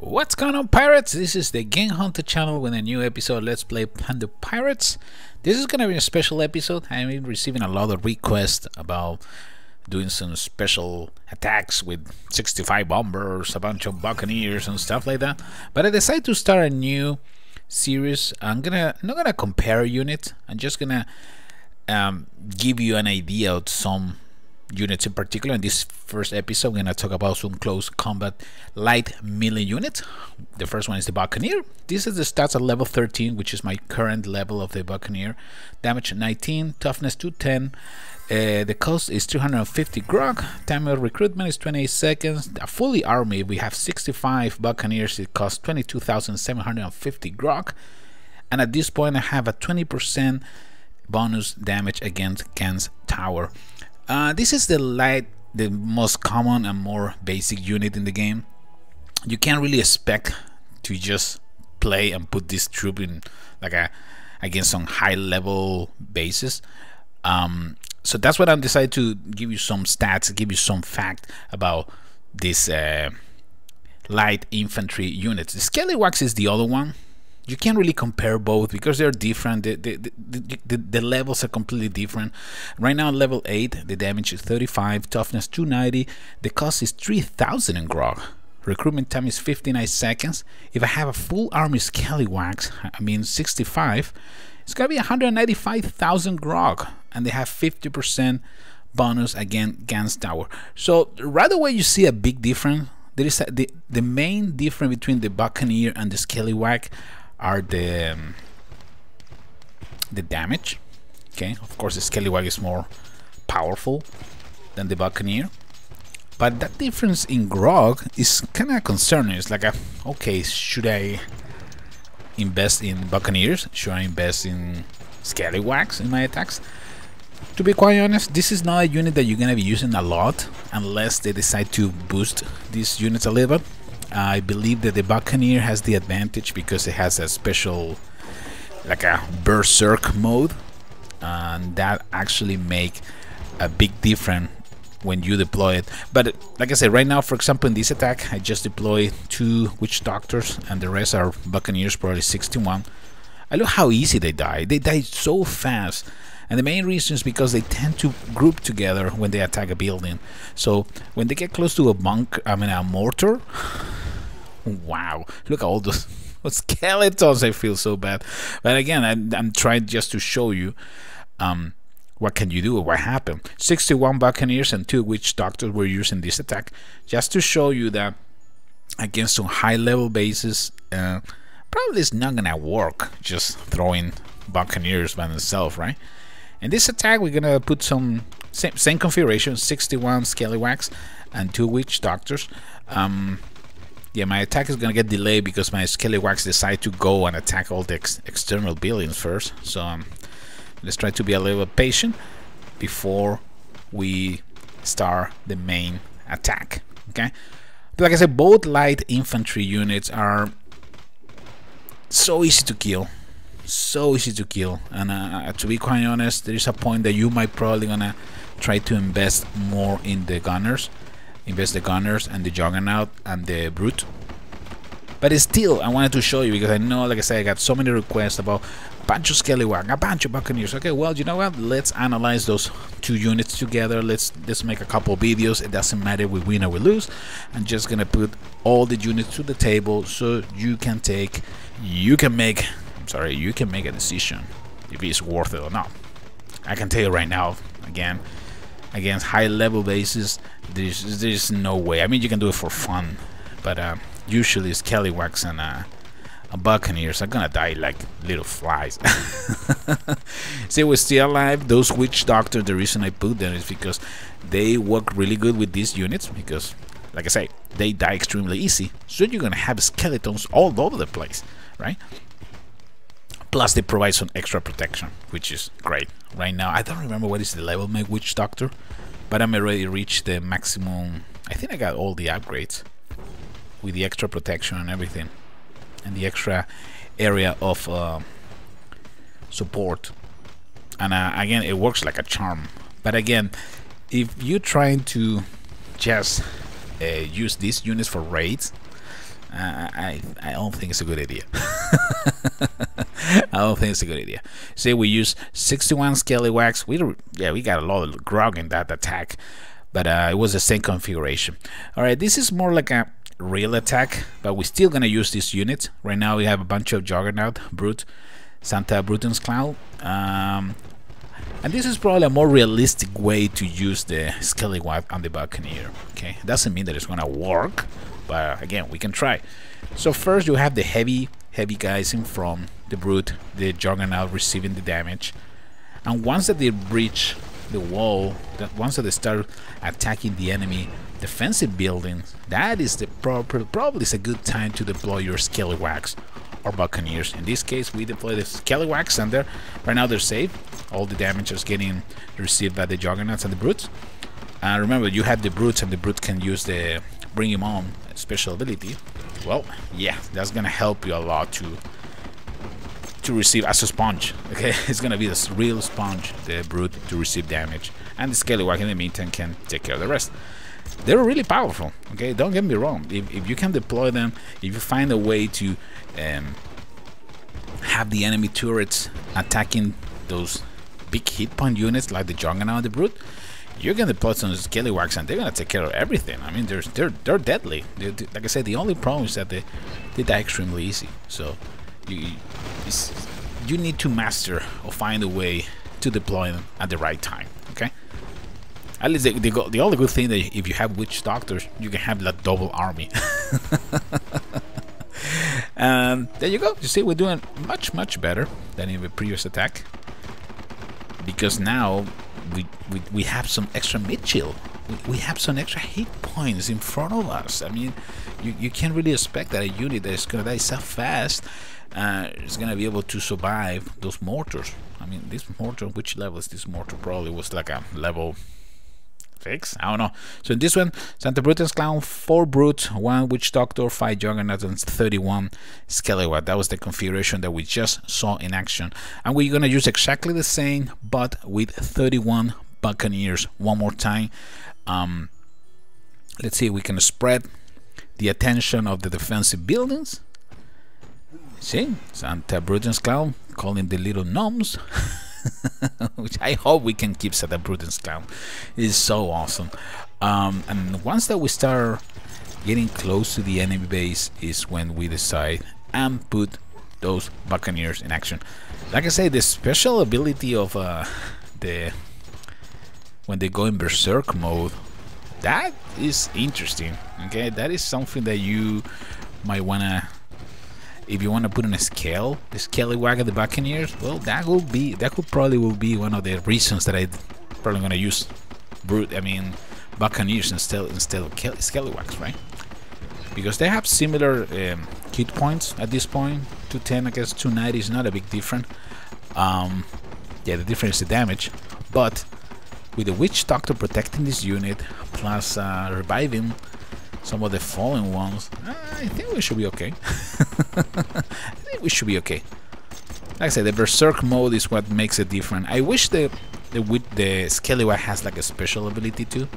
What's going on, pirates? This is the TheGameHuntah channel with a new episode. Let's play Plunder Pirates. This is gonna be a special episode. I've been receiving a lot of requests about doing some special attacks with 65 bombers, a bunch of Buccaneers and stuff like that. But I decided to start a new series. I'm not gonna compare units. I'm just gonna give you an idea of some units in particular. In this first episode, we're gonna talk about some close combat light melee units. The first one is the Buccaneer. This is the stats at level 13, which is my current level of the Buccaneer. Damage 19, toughness 210. The cost is 250 grog. Time of recruitment is 28 seconds. A fully army, we have 65 Buccaneers. It costs 22,750 grog. And at this point, I have a 20% bonus damage against tower. This is the most common and more basic unit in the game. You can't really expect to just play and put this troop in against some high level bases. So that's what I decided to give you some stats, give you some fact about this light infantry units. The Skellywags is the other one. You can't really compare both because they're different. The levels are completely different. Right now, level 8, the damage is 35, toughness 290, the cost is 3,000 in grog. Recruitment time is 59 seconds. If I have a full army Skellywags, I mean 65, it's gonna be 195,000 grog, and they have 50% bonus against tower. So right away you see a big difference. There is the main difference between the Buccaneer and the Skellywag are the damage. Okay, of course the Skellywag is more powerful than the Buccaneer, but that difference in grog is kind of concerning. It's like, okay, should I invest in Buccaneers? Should I invest in Skellywags in my attacks? To be quite honest, this is not a unit that you're gonna be using a lot unless they decide to boost these units a little bit. I believe that the Buccaneer has the advantage because it has a special, like a berserk mode, and that actually make a big difference when you deploy it. But like I said, right now, for example, in this attack, I just deployed 2 witch doctors, and the rest are Buccaneers, probably 61. I look how easy they die. They die so fast. And the main reason is because they tend to group together when they attack a building. So when they get close to a mortar, wow, look at all those skeletons. I feel so bad. But again, I'm trying just to show you what can you do, what happened. 61 Buccaneers and 2 witch doctors were used in this attack, just to show you that against some high level bases, probably it's not gonna work just throwing Buccaneers by themselves, right? In this attack, we're gonna put some same configuration: 61 Skellywags and 2 witch doctors. Yeah, my attack is gonna get delayed because my Skellywags decide to go and attack all the external buildings first. So let's try to be a little bit patient before we start the main attack. Okay, but like I said, both light infantry units are so easy to kill. So easy to kill, and to be quite honest, there is a point that you might probably gonna try to invest more in the gunners, invest the gunners and the juggernaut and the brute. But still, I wanted to show you because I know, like I said, I got so many requests about a bunch of Skellywag, a bunch of Buccaneers. Okay, well, you know what? Let's analyze those 2 units together. Let's make a couple of videos. It doesn't matter if we win or we lose. I'm just gonna put all the units to the table so you can make a decision if it's worth it or not. I can tell you right now, again, against high level bases, there's no way. I mean, you can do it for fun, but usually Skellywags and Buccaneers are gonna die like little flies. See, we're still alive. Those witch doctors, the reason I put them is because they work really good with these units because, like I say, they die extremely easy. So you're gonna have skeletons all over the place, right? Plus they provide some extra protection, which is great. Right now, I don't remember what is the level of my witch doctor, but I'm already reached the maximum. I think I got all the upgrades with the extra protection and everything, and the extra area of support. And again, it works like a charm. But again, if you're trying to just use these units for raids, I don't think it's a good idea. I don't think it's a good idea. See, we use 61 Skellywags. We got a lot of grog in that attack, but it was the same configuration. All right, this is more like a real attack, but we're still gonna use this unit. Right now we have a bunch of Juggernaut, Brute, Santa Bruton's Clown, and this is probably a more realistic way to use the Skellywags on the Buccaneer. Okay, it doesn't mean that it's gonna work, but again, we can try. So first you have the heavy guys in front, the Brute, the Juggernaut receiving the damage, and once that they breach the wall, once that they start attacking the enemy defensive buildings, that is the probably is a good time to deploy your Skellywags or Buccaneers. In this case, we deploy the Skellywags, and right now they're safe. All the damage is getting received by the Juggernauts and the Brutes. Remember, you have the Brutes, and the Brute can use the Bring Him On special ability. Well, yeah, that's gonna help you a lot to receive as a sponge. Okay, it's gonna be this real sponge, the Brute, to receive damage, and the Skellywag in the meantime can take care of the rest. They're really powerful. Okay, don't get me wrong. If you can deploy them, if you find a way to have the enemy turrets attacking those big hit point units like the Juggernaut and the Brute, you're gonna deploy some Skellywags and they're gonna take care of everything. I mean, they're deadly. Like I said, the only problem is that they die extremely easy. So you need to master or find a way to deploy them at the right time. Okay. At least the only good thing that if you have witch doctors, you can have that double army. And there you go. You see, we're doing much better than in the previous attack, because now we have some extra mid-chill. We have some extra hit points in front of us. I mean, you can't really expect that a unit that is gonna die so fast is gonna be able to survive those mortars. I mean, this mortar, which level is this mortar? Probably was like a level 6, I don't know. So in this one, Santa Bruton's Clown, 4 Brute, 1 Witch Doctor, 5 Juggernauts, and 31 Skellywag. That was the configuration that we just saw in action. And we're gonna use exactly the same, but with 31 Buccaneers. One more time. Let's see if we can spread the attention of the defensive buildings. See, Santa Bruton's Clown calling the little gnomes. Which I hope we can keep Santa Bruton's Clown. It is so awesome. And once that we start getting close to the enemy base is when we decide and put those Buccaneers in action. Like I say, the special ability of when they go in berserk mode, that is interesting. Okay, that is something that you might wanna, if you want to put on a scale, the Skellywag of the Buccaneers, well, that could probably be one of the reasons that I probably gonna use Buccaneers instead of Skellywags, right? Because they have similar hit points at this point. 210 against 290 is not a big difference. Yeah, the difference is the damage, but with the Witch Doctor protecting this unit plus reviving some of the fallen ones, I think we should be okay. I think we should be okay. Like I said, the berserk mode is what makes it different. I wish the Skellywag has like a special ability too.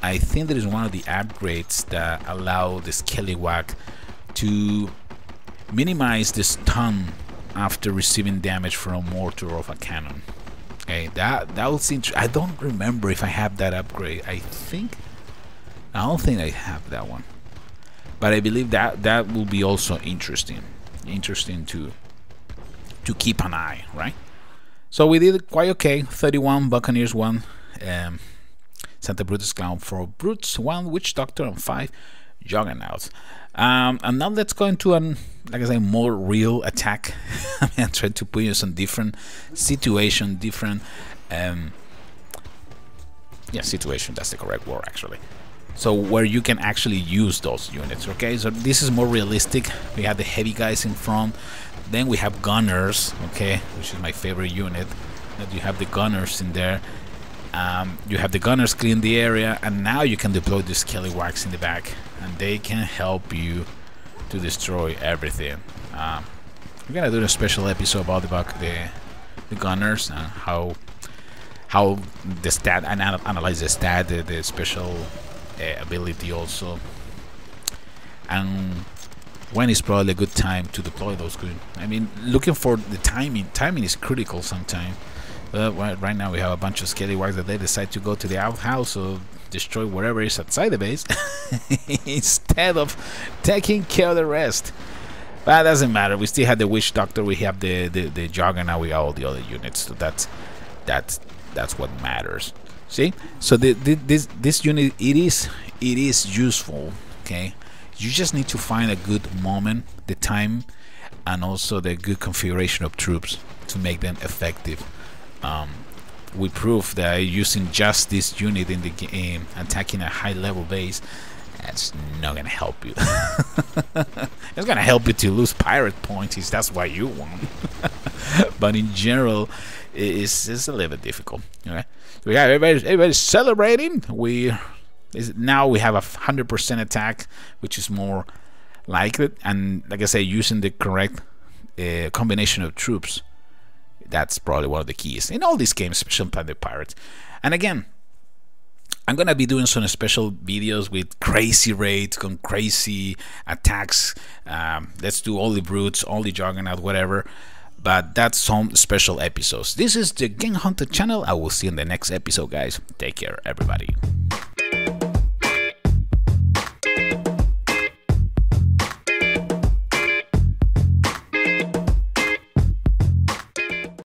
I think that is one of the upgrades that allow the Skellywag to minimize the stun after receiving damage from a mortar or a cannon. Okay, that was interesting. I don't remember if I have that upgrade. I don't think I have that one, but I believe that will be also interesting to keep an eye, right? So we did quite okay. 31 Buccaneers, 1 Santa Bruton's Clown, 4 Brutes, 1 Witch Doctor, and 5 Juggernauts. And now let's go into like I say, more real attack. I mean, I'm trying to put you in some different situation, different situation. That's the correct word, actually. So where you can actually use those units. Okay, so this is more realistic. We have the heavy guys in front, then we have gunners, okay, which is my favorite unit. That you have the gunners in there. You have the gunners clean the area, and now you can deploy the Skellywags in the back, and they can help you to destroy everything. We're gonna do a special episode about the gunners and how the stat, and analyze the stat, the special ability also, and when is probably a good time to deploy those good. I mean, looking for the timing is critical sometimes. Right now we have a bunch of Skellywags that they decide to go to the outhouse or destroy whatever is outside the base instead of taking care of the rest. But that doesn't matter. We still have the Witch Doctor, we have the Juggernaut, we have all the other units. So that's what matters. See, so this unit, it is useful. Okay, you just need to find a good moment, the time, and also the good configuration of troops to make them effective. We proved that using just this unit in the game, attacking a high level base, that's not gonna help you. It's gonna help you to lose pirate points if that's what you want. But in general, it's a little bit difficult. Okay, so we got everybody's celebrating. Now we have 100% attack, which is more like it, and like I say, using the correct combination of troops. That's probably one of the keys in all these games, especially Plunder Pirates. And again, I'm gonna be doing some special videos with crazy raids, con crazy attacks. Let's do all the brutes, all the Juggernaut, whatever. But that's some special episodes. This is the TheGameHuntah channel. I will see you in the next episode, guys. Take care, everybody.